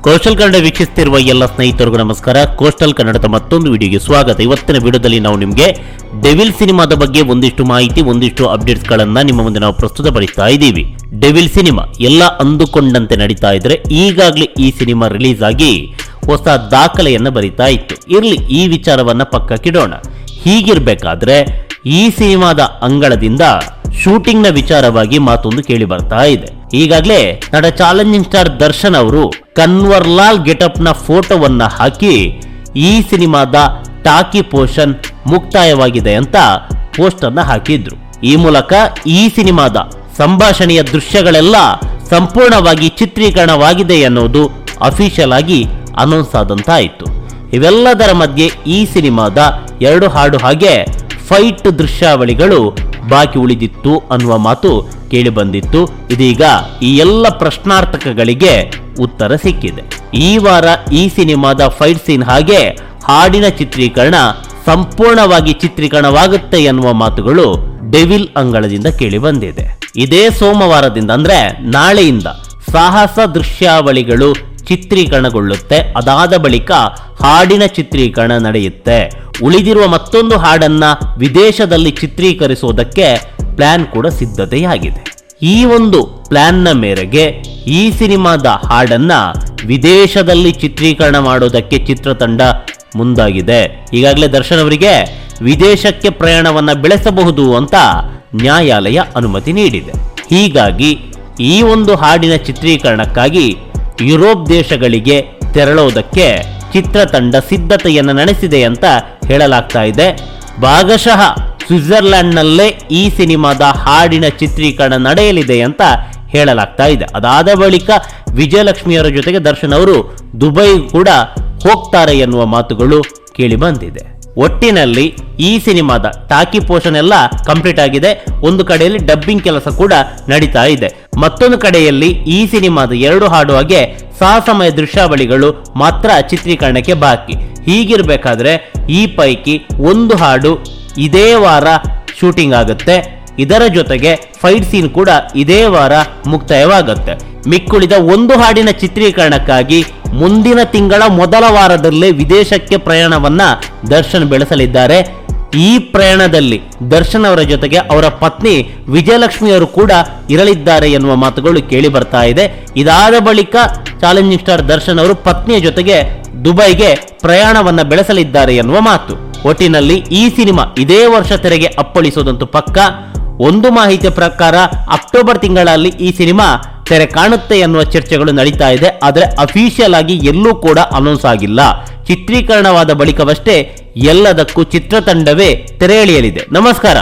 Coastal Kannada ವೀಕ್ಷಿಸುತ್ತಿರುವ ಎಲ್ಲ ಸ್ನೇಹಿತರಿಗೂ ನಮಸ್ಕಾರ. ಕೋಸ್ಟಲ್ ಕನ್ನಡದ ಮತ್ತೊಂದು ವಿಡಿಯೋಗೆ ಸ್ವಾಗತ. ಇವತ್ತಿನ ವಿಡಿಯೋದಲ್ಲಿ ನಾವು ನಿಮಗೆ ಡೆವಿಲ್ ಸಿನಿಮಾದ ಬಗ್ಗೆ ಒಂದಿಷ್ಟು ಮಾಹಿತಿ, ಒಂದಿಷ್ಟು ಅಪ್ಡೇಟ್ಸ್ಗಳನ್ನ ನಿಮ್ಮ ಮುಂದೆ ನಾವು ಪ್ರಸ್ತುತಪಡಿಸ್ತಾ ಇದ್ದೀವಿ. ಡೆವಿಲ್ ಸಿನಿಮಾ ಎಲ್ಲ ಅಂದುಕೊಂಡಂತೆ ನಡೀತಾ ಇದ್ರೆ ಈಗಾಗಲೇ ಈ ಸಿನಿಮಾ ರಿಲೀಸ್ ಆಗಿ ಹೊಸ ದಾಖಲೆಯನ್ನು ಬರೀತಾ ಇತ್ತು. ಇರ್ಲಿ, ಈ ವಿಚಾರವನ್ನ ಪಕ್ಕಕ್ಕಿಡೋಣ. ಹೀಗಿರ್ಬೇಕಾದ್ರೆ ಈ ಸಿನಿಮಾದ ಅಂಗಳದಿಂದ ಶೂಟಿಂಗ್ ನ ವಿಚಾರವಾಗಿ ಮಾತೊಂದು ಕೇಳಿ ಬರ್ತಾ ಇದೆ. ಈಗಾಗಲೇ ನಟ ಚಾಲೆಂಜಿಂಗ್ ಸ್ಟಾರ್ ದರ್ಶನ್ ಅವರು ಕನ್ವರ್ಲಾಲ್ ಗೆಟಪ್ ನ ಫೋಟೋವನ್ನ ಹಾಕಿ ಈ ಸಿನಿಮಾದ ಟಾಕಿ ಪೋರ್ಷನ್ ಮುಕ್ತಾಯವಾಗಿದೆ ಅಂತ ಪೋಸ್ಟರ್ ನ ಹಾಕಿದ್ರು. ಈ ಮೂಲಕ ಈ ಸಿನಿಮಾದ ಸಂಭಾಷಣೆಯ ದೃಶ್ಯಗಳೆಲ್ಲ ಸಂಪೂರ್ಣವಾಗಿ ಚಿತ್ರೀಕರಣವಾಗಿದೆ ಅನ್ನೋದು ಅಫಿಷಿಯಲ್ ಆಗಿ ಅನೌನ್ಸ್ ಆದಂತಾಯಿತು. ಇವೆಲ್ಲದರ ಮಧ್ಯೆ ಈ ಸಿನಿಮಾದ 2 ಹಾಡು ಹಾಗೆ ಫೈಟ್ ದೃಶ್ಯಾವಳಿಗಳು ಬಾಕಿ ಉಳಿದಿತ್ತು ಅನ್ನುವ ಮಾತು ಕೇಳಿ ಬಂದಿತ್ತು. ಇದೀಗ ಈ ಎಲ್ಲ ಪ್ರಶ್ನಾರ್ಥಕಗಳಿಗೆ ಉತ್ತರ ಸಿಕ್ಕಿದೆ. ಈ ವಾರ ಈ ಸಿನಿಮಾದ ಫೈಟ್ ಸೀನ್ ಹಾಗೆ ಹಾಡಿನ ಚಿತ್ರೀಕರಣ ಸಂಪೂರ್ಣವಾಗಿ ಚಿತ್ರೀಕರಣವಾಗುತ್ತೆ ಎನ್ನುವ ಮಾತುಗಳು ಡೆವಿಲ್ ಅಂಗಳದಿಂದ ಕೇಳಿ ಬಂದಿದೆ. ಇದೇ ಸೋಮವಾರದಿಂದ ಅಂದ್ರೆ ನಾಳೆಯಿಂದ ಸಾಹಸ ದೃಶ್ಯಾವಳಿಗಳು ಚಿತ್ರೀಕರಣಗೊಳ್ಳುತ್ತೆ. ಅದಾದ ಬಳಿಕ ಹಾಡಿನ ಚಿತ್ರೀಕರಣ ನಡೆಯುತ್ತೆ. ಉಳಿದಿರುವ ಮತ್ತೊಂದು ಹಾಡನ್ನ ವಿದೇಶದಲ್ಲಿ ಚಿತ್ರೀಕರಿಸುವುದಕ್ಕೆ ಪ್ಲಾನ್ ಕೂಡ ಸಿದ್ಧತೆಯಾಗಿದೆ. ಈ ಒಂದು ಪ್ಲಾನ್ನ ಮೇರೆಗೆ ಈ ಸಿನಿಮಾದ ಹಾಡನ್ನ ವಿದೇಶದಲ್ಲಿ ಚಿತ್ರೀಕರಣ ಮಾಡೋದಕ್ಕೆ ಚಿತ್ರತಂಡ ಮುಂದಾಗಿದೆ. ಈಗಾಗಲೇ ದರ್ಶನ್ ಅವರಿಗೆ ವಿದೇಶಕ್ಕೆ ಪ್ರಯಾಣವನ್ನ ಬೆಳೆಸಬಹುದು ಅಂತ ನ್ಯಾಯಾಲಯ ಅನುಮತಿ ನೀಡಿದೆ. ಹೀಗಾಗಿ ಈ ಒಂದು ಹಾಡಿನ ಚಿತ್ರೀಕರಣಕ್ಕಾಗಿ ಯುರೋಪ್ ದೇಶಗಳಿಗೆ ತೆರಳೋದಕ್ಕೆ ಚಿತ್ರತಂಡ ಸಿದ್ಧತೆಯನ್ನು ನಡೆಸಿದೆ ಅಂತ ಹೇಳಲಾಗ್ತಾ ಇದೆ. ಭಾಗಶಃ ಸ್ವಿಟ್ಜರ್ಲ್ಯಾಂಡ್ನಲ್ಲೇ ಈ ಸಿನಿಮಾದ ಹಾಡಿನ ಚಿತ್ರೀಕರಣ ನಡೆಯಲಿದೆ ಅಂತ ಹೇಳಲಾಗ್ತಾ ಇದೆ. ಅದಾದ ಬಳಿಕ ವಿಜಯಲಕ್ಷ್ಮಿಯವರ ಜೊತೆಗೆ ದರ್ಶನ್ ಅವರು ದುಬೈ ಕೂಡ ಹೋಗ್ತಾರೆ ಎನ್ನುವ ಮಾತುಗಳು ಕೇಳಿ ಬಂದಿದೆ. ಒಟ್ಟಿನಲ್ಲಿ ಈ ಸಿನಿಮಾದ ಟಾಕಿ ಪೋರ್ಷನ್ ಎಲ್ಲ ಕಂಪ್ಲೀಟ್ ಆಗಿದೆ. ಒಂದು ಕಡೆಯಲ್ಲಿ ಡಬ್ಬಿಂಗ್ ಕೆಲಸ ಕೂಡ ನಡೀತಾ ಇದೆ. ಮತ್ತೊಂದು ಕಡೆಯಲ್ಲಿ ಈ ಸಿನಿಮಾದ 2 ಹಾಡು ಹಾಗೆ ಸಾಹಸಮಯ ದೃಶ್ಯಾವಳಿಗಳು ಮಾತ್ರ ಚಿತ್ರೀಕರಣಕ್ಕೆ ಬಾಕಿ. ಹೀಗಿರ್ಬೇಕಾದ್ರೆ ಈ ಪೈಕಿ ಒಂದು ಹಾಡು ಇದೇ ವಾರ ಶೂಟಿಂಗ್ ಆಗುತ್ತೆ. ಇದರ ಜೊತೆಗೆ ಫೈಟ್ ಸೀನ್ ಕೂಡ ಇದೇ ವಾರ ಮುಕ್ತಾಯವಾಗುತ್ತೆ. ಮಿಕ್ಕುಳಿದ ಒಂದು ಹಾಡಿನ ಚಿತ್ರೀಕರಣಕ್ಕಾಗಿ ಮುಂದಿನ ತಿಂಗಳ ಮೊದಲ ವಾರದಲ್ಲೇ ವಿದೇಶಕ್ಕೆ ಪ್ರಯಾಣವನ್ನ ದರ್ಶನ್ ಬೆಳೆಸಲಿದ್ದಾರೆ. ಈ ಪ್ರಯಾಣದಲ್ಲಿ ದರ್ಶನ್ ಅವರ ಜೊತೆಗೆ ಅವರ ಪತ್ನಿ ವಿಜಯಲಕ್ಷ್ಮಿ ಅವರು ಕೂಡ ಇರಲಿದ್ದಾರೆ ಎನ್ನುವ ಮಾತುಗಳು ಕೇಳಿ ಬರ್ತಾ ಇದೆ. ಇದಾದ ಬಳಿಕ ಚಾಲೆಂಜಿಂಗ್ ಸ್ಟಾರ್ ದರ್ಶನ್ ಅವರು ಪತ್ನಿಯ ಜೊತೆಗೆ ದುಬೈಗೆ ಪ್ರಯಾಣವನ್ನ ಬೆಳೆಸಲಿದ್ದಾರೆ ಎನ್ನುವ ಮಾತು. ಒಟ್ಟಿನಲ್ಲಿ ಈ ಸಿನಿಮಾ ಇದೇ ವರ್ಷ ತೆರೆಗೆ ಅಪ್ಪಳಿಸೋದಂತೂ ಪಕ್ಕ. ಒಂದು ಮಾಹಿತಿಯ ಪ್ರಕಾರ ಅಕ್ಟೋಬರ್ ತಿಂಗಳಲ್ಲಿ ಈ ಸಿನಿಮಾ ತೆರೆ ಕಾಣುತ್ತೆ ಎನ್ನುವ ಚರ್ಚೆಗಳು ನಡೀತಾ ಇದೆ. ಆದರೆ ಅಫಿಷಿಯಲ್ ಆಗಿ ಎಲ್ಲೂ ಕೂಡ ಅನೌನ್ಸ್ ಆಗಿಲ್ಲ. ಚಿತ್ರೀಕರಣವಾದ ಬಳಿಕವಷ್ಟೇ ಎಲ್ಲದಕ್ಕೂ ಚಿತ್ರತಂಡವೇ ತೆರೆ ಎಳೆಯಲಿದೆ. ನಮಸ್ಕಾರ.